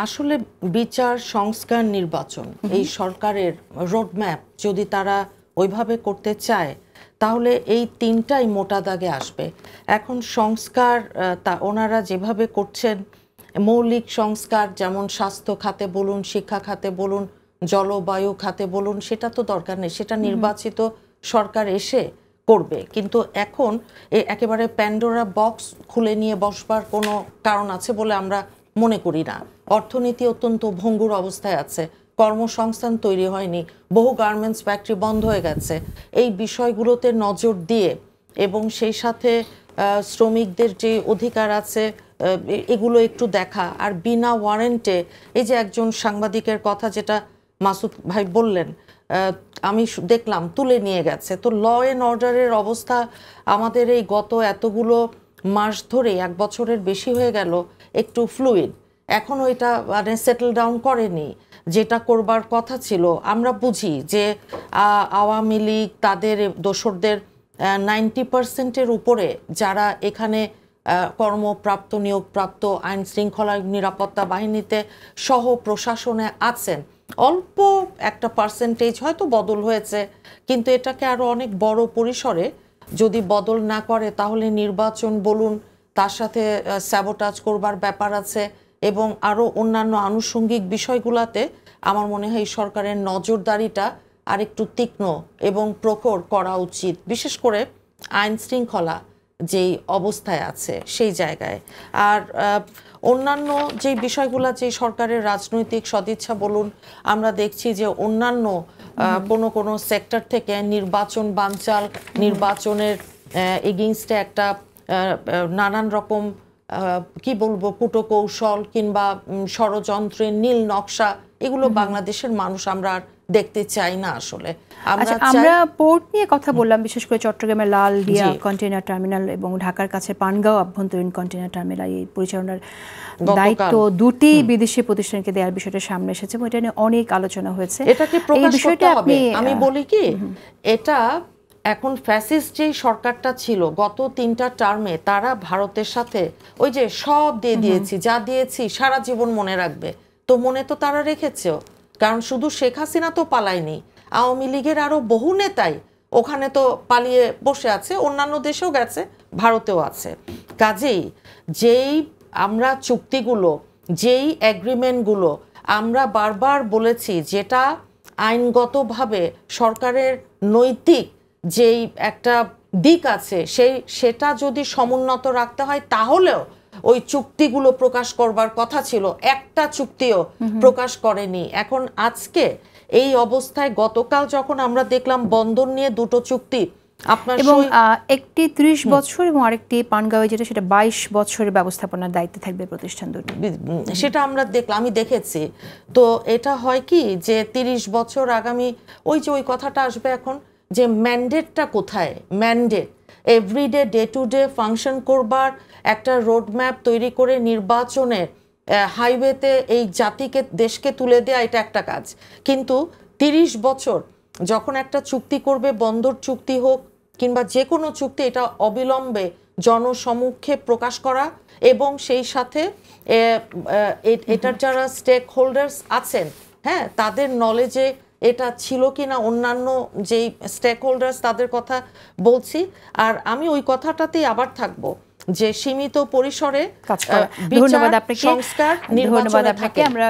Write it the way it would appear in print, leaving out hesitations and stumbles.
আসলে বিচার, সংস্কার, নির্বাচন এই সরকারের রোডম্যাপ যদি তারা ওইভাবে করতে চায় তাহলে এই তিনটাই মোটা দাগে আসবে। এখন সংস্কার ওনারা যেভাবে করছেন, মৌলিক সংস্কার যেমন স্বাস্থ্য খাতে বলুন, শিক্ষা খাতে বলুন, জলবায়ু খাতে বলুন, সেটা তো দরকার নেই, সেটা নির্বাচিত সরকার এসে করবে। কিন্তু এখন একেবারে প্যান্ডোরা বক্স খুলে নিয়ে বসবার কোনো কারণ আছে বলে আমরা মনে করি না। অর্থনীতি অত্যন্ত ভঙ্গুর অবস্থায় আছে, কর্মসংস্থান তৈরি হয়নি, বহু গার্মেন্টস ফ্যাক্টরি বন্ধ হয়ে গেছে। এই বিষয়গুলোতে নজর দিয়ে এবং সেই সাথে শ্রমিকদের যে অধিকার আছে এগুলো একটু দেখা, আর বিনা ওয়ারেন্টে এই যে একজন সাংবাদিকের কথা যেটা মাসুদ ভাই বললেন, আমি দেখলাম তুলে নিয়ে গেছে। তো ল অ্যান্ড অর্ডারের অবস্থা আমাদের এই গত এতগুলো মাস ধরে, 1 বছরের বেশি হয়ে গেল, একটু ফ্লুইড, এখনও এটা মানে সেটেল ডাউন করেনি। যেটা করবার কথা ছিল, আমরা বুঝি যে আওয়ামী লীগ তাদের দোসরদের 90%-এর উপরে যারা এখানে কর্মপ্রাপ্ত, নিয়োগপ্রাপ্ত, আইন শৃঙ্খলা নিরাপত্তা বাহিনীতে সহ প্রশাসনে আছেন, অল্প একটা পার্সেন্টেজ হয়তো বদল হয়েছে, কিন্তু এটাকে আরও অনেক বড় পরিসরে যদি বদল না করে তাহলে নির্বাচন বলুন, তার সাথে স্যাবোটাজ করবার ব্যাপার আছে এবং আরও অন্যান্য আনুষঙ্গিক বিষয়গুলোতে আমার মনে হয় সরকারের নজরদারিটা আরেকটু তীক্ষ্ণ এবং প্রখর করা উচিত, বিশেষ করে আইন শৃঙ্খলা যেই অবস্থায় আছে সেই জায়গায়। আর অন্যান্য যে বিষয়গুলো, যে সরকারের রাজনৈতিক সদিচ্ছা বলুন, আমরা দেখছি যে অন্যান্য কোনো সেক্টর থেকে নির্বাচন বানচাল, নির্বাচনের এগেইনস্টে একটা নানান রকম কি বলবো কূটকৌশল কিংবা ষড়যন্ত্রের নীল নকশা, এগুলো বাংলাদেশের মানুষ আমরা আর দেখতে চাই না। আসলে আমরা পোর্ট নিয়ে কথা বললাম, বিশেষ করে চট্টগ্রামের লালদিয়া কন্টেইনার টার্মিনাল এবং ঢাকার কাছে পানগাঁও আভ্যন্তরীণ কন্টেইনার টার্মিনাল, এই পরিচালনার দায়িত্ব দুটি বিদেশি প্রতিষ্ঠানকে দেওয়ার বিষয়টা সামনে এসেছে। এটা নিয়ে অনেক আলোচনা হয়েছে। এটাকে প্রকাশ করতে হবে। আমি বলি কি, এটা এখন ফ্যাসিস্ট যেই সরকারটা ছিল গত 3টা টার্মে, তারা ভারতের সাথে ওই যে সব দিয়ে দিয়েছি, যা দিয়েছি সারা জীবন মনে রাখবে, তো মনে তো তারা রেখেছেও। কারণ শুধু শেখ হাসিনা তো পালায়নি, আওয়ামী লীগের আরো বহু নেতাই ওখানে তো পালিয়ে বসে আছে, অন্যান্য দেশেও গেছে, ভারতেও আছে। কাজেই যেই আমরা চুক্তিগুলো, যেই এগ্রিমেন্টগুলো আমরা বারবার বলেছি, যেটা আইনগতভাবে সরকারের নৈতিক যেই একটা দিক আছে সেটা যদি সমুন্নত রাখতে হয়, তাহলেও ওই চুক্তিগুলো প্রকাশ করবার কথা ছিল, একটা চুক্তিও প্রকাশ করেনি। এখন আজকে এই অবস্থায় গতকাল যখন আমরা দেখলাম বন্দর নিয়ে 2টো চুক্তি, এবং একটি 30 বছর এবং আরেকটি পানগাঁওয়ে যেটা, সেটা 22 বছরের ব্যবস্থাপনার দায়িত্বে থাকবে প্রতিষ্ঠান দুটি, সেটা আমরা দেখলাম, আমি দেখেছি। তো এটা হয় কি যে 30 বছর আগামী, ওই যে ওই কথাটা আসবে এখন, যে ম্যান্ডেটটা কোথায়, mandate everyday day to day function করবার একটা রোডম্যাপ তৈরি করে নির্বাচনের হাইওয়েতে এই জাতিকে, দেশকে তুলে দেয়া, এটা একটা কাজ। কিন্তু 30 বছর যখন একটা চুক্তি করবে, বন্দর চুক্তি হোক কিংবা যে কোনো চুক্তি, এটা অবিলম্বে জনসমক্ষে প্রকাশ করা এবং সেই সাথে এটার যারা স্টেক হোল্ডার্স আছেন, হ্যাঁ, তাদের নলেজে এটা ছিল কিনা, অন্যান্য যেই স্টেক হোল্ডার্স তাদের কথা বলছি। আর আমি ওই কথাটাতেই আবার থাকবো যে সীমিত পরিসরে কাজ করা। ধন্যবাদ আপনাকে, সংস্কার, নির্বাচন। আমরা